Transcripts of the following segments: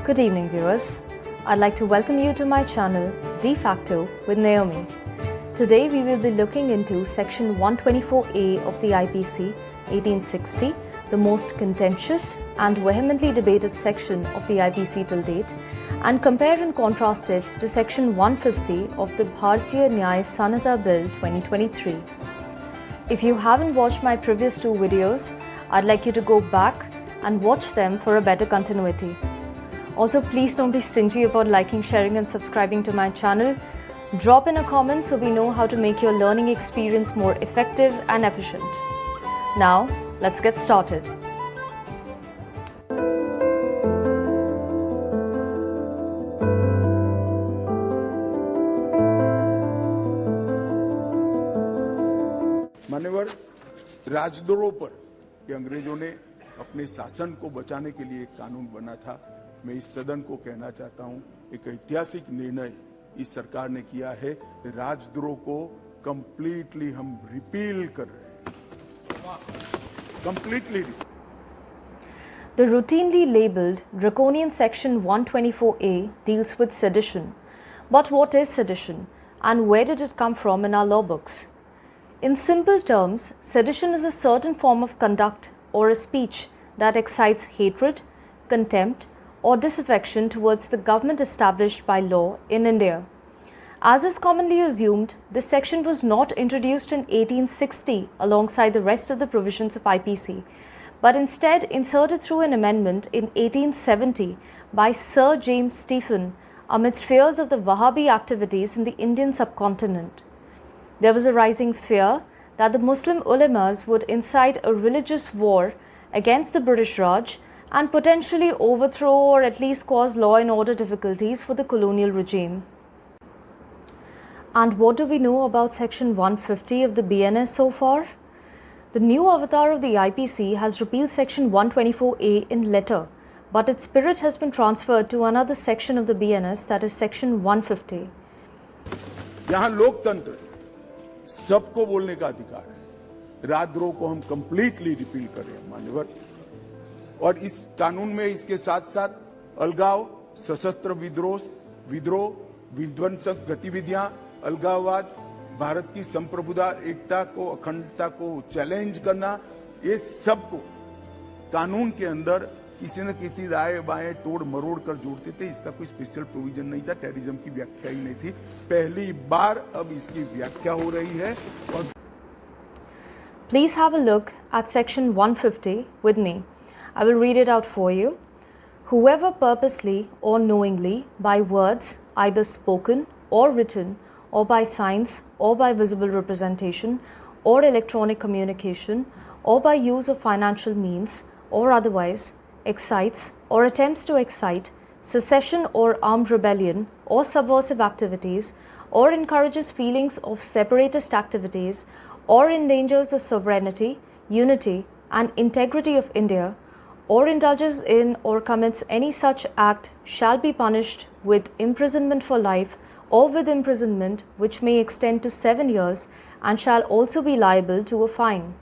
Good evening, viewers. I'd like to welcome you to my channel, De Facto with Naomi. Today we will be looking into Section 124A of the IPC 1860, the most contentious and vehemently debated section of the IPC till date, and compare and contrast it to Section 150 of the Bharatiya Nyaya Sanhita Bill 2023. If you haven't watched my previous two videos, I'd like you to go back and watch them for a better continuity. Also, please don't be stingy about liking, sharing and subscribing to my channel. Drop in a comment so we know how to make your learning experience more effective and efficient. Now, let's get started. मान्यवर, राजद्रोह पर कि अंग्रेजों ने अपने शासन को बचाने के लिए एक कानून बना था, मैं इस सदन को कहना चाहता हूं, एक ऐतिहासिक निर्णय इस सरकार ने किया है। राजद्रोह को कंप्लीटली हम रिपील कर रहे हैं, completely. The routinely labeled draconian Section 124A deals with sedition. But what is sedition and where did it come from in our law books? In simple terms, sedition is a certain form of conduct or a speech that excites hatred, contempt, or disaffection towards the government established by law in India. As is commonly assumed, this section was not introduced in 1860 alongside the rest of the provisions of IPC, but instead inserted through an amendment in 1870 by Sir James Stephen amidst fears of the Wahhabi activities in the Indian subcontinent. There was a rising fear that the Muslim ulemas would incite a religious war against the British Raj and potentially overthrow or at least cause law and order difficulties for the colonial regime. And what do we know about Section 150 of the BNS so far? The new avatar of the IPC has repealed Section 124A in letter, but its spirit has been transferred to another section of the BNS, that is Section 150. यहाँ लोकतंत्र सबको बोलने का अधिकार है। राजद्रोह को हम कंप्लीटली रिपील कर रहे हैं मान्यवर, और इस कानून में इसके साथ साथ अलगाव, सशस्त्र विद्रोह, विध्वंसक गतिविधियां, अलगाववाद, भारत की संप्रभुता, एकता को, अखंडता को चैलेंज करना, ये सब को कानून के अंदर किसी न किसी दाएं बाएं तोड़ मरोड़ कर जोड़ते थे। इसका कोई स्पेशल प्रोविजन नहीं था, टेररिज्म की व्याख्या ही नहीं थी। पहली बार अब इसकी व्याख्या हो रही है। और Please have a look at Section 150 with me. I will read it out for you. Whoever purposely or knowingly by words, either spoken or written, or by signs or by visible representation or electronic communication, or by use of financial means or otherwise, excites or attempts to excite secession or armed rebellion or subversive activities, or encourages feelings of separatist activities, or endangers the sovereignty, unity, and integrity of India, or indulges in or commits any such act, shall be punished with imprisonment for life or with imprisonment which may extend to 7 years, and shall also be liable to a fine.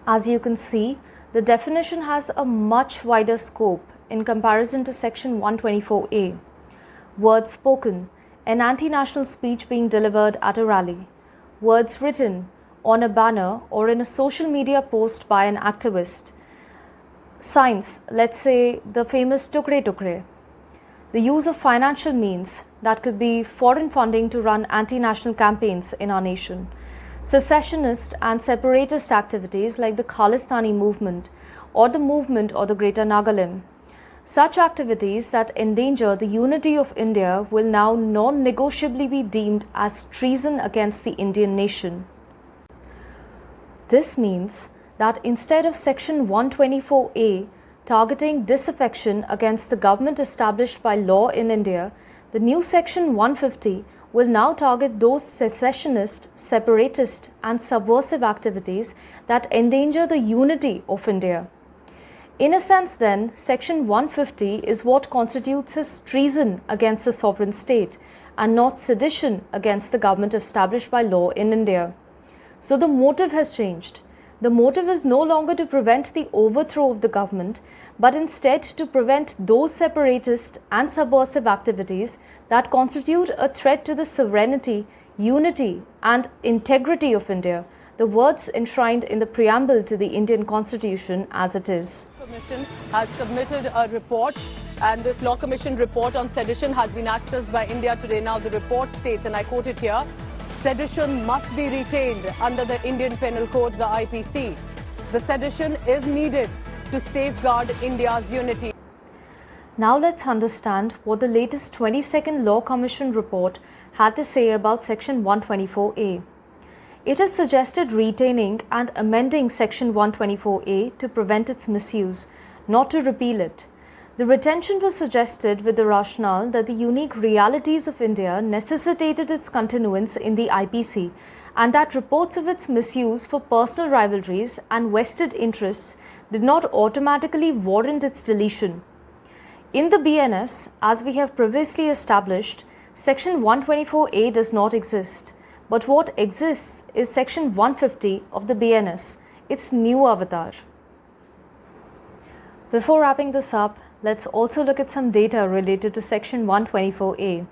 As you can see, the definition has a much wider scope in comparison to Section 124A. Words spoken, an anti-national speech being delivered at a rally. Words written on a banner or in a social media post by an activist. Signs, let's say the famous tukre tukre. The use of financial means, that could be foreign funding to run anti-national campaigns in our nation. Secessionist and separatist activities like the Khalistani movement or the Greater Nagalim. Such activities that endanger the unity of India will now non-negotiably be deemed as treason against the Indian nation. This means that instead of Section 124A targeting disaffection against the government established by law in India, the new Section 150 will now target those secessionist, separatist and subversive activities that endanger the unity of India. In a sense then, Section 150 is what constitutes as treason against the sovereign state and not sedition against the government established by law in India. So the motive has changed. The motive is no longer to prevent the overthrow of the government, but instead to prevent those separatist and subversive activities that constitute a threat to the sovereignty, unity and integrity of India, the words enshrined in the preamble to the Indian Constitution as it is. The Commission has submitted a report, and this Law Commission report on sedition has been accessed by India today. Now the report states, and I quote it here, "Sedition must be retained under the Indian Penal Code, the IPC. The sedition is needed to safeguard India's unity." Now let's understand what the latest 22nd Law Commission report had to say about Section 124A. It has suggested retaining and amending Section 124A to prevent its misuse, not to repeal it. The retention was suggested with the rationale that the unique realities of India necessitated its continuance in the IPC, and that reports of its misuse for personal rivalries and vested interests did not automatically warrant its deletion. In the BNS, as we have previously established, Section 124A does not exist, but what exists is Section 150 of the BNS, its new avatar. Before wrapping this up, let's also look at some data related to Section 124A.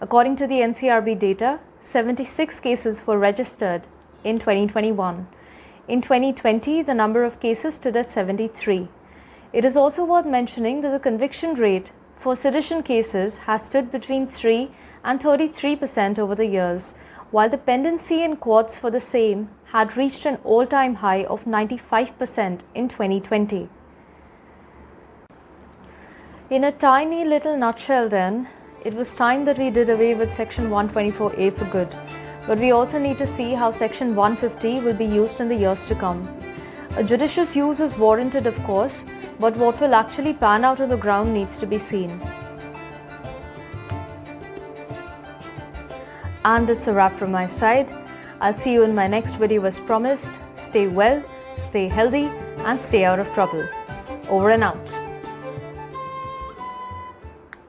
According to the NCRB data, 76 cases were registered in 2021. In 2020, the number of cases stood at 73. It is also worth mentioning that the conviction rate for sedition cases has stood between 3 and 33% over the years, while the pendency in courts for the same had reached an all-time high of 95% in 2020. In a tiny little nutshell then, it was time that we did away with Section 124A for good. But we also need to see how Section 150 will be used in the years to come. A judicious use is warranted, of course, but what will actually pan out on the ground needs to be seen. And that's a wrap from my side. I'll see you in my next video as promised. Stay well, stay healthy, and stay out of trouble. Over and out.